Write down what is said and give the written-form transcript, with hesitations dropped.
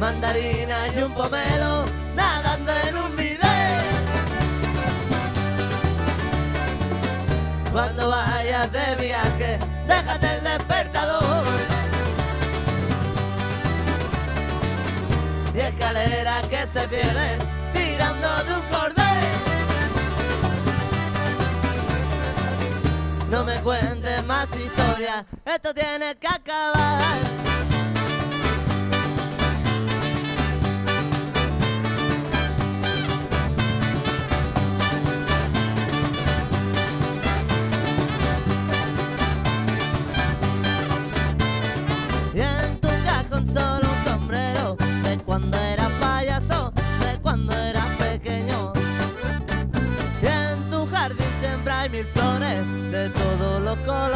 mandarina y un pomelo nadando en un bidet. Cuando vayas de viaje, déjate el despertador y escaleras que se pierden tirando de un cordel. No me cuentes más historias, esto tiene que acabar. Y en tu cajón solo un sombrero de cuando eras payaso, de cuando eras pequeño. Y en tu jardín siempre hay mil flores de todos los colores.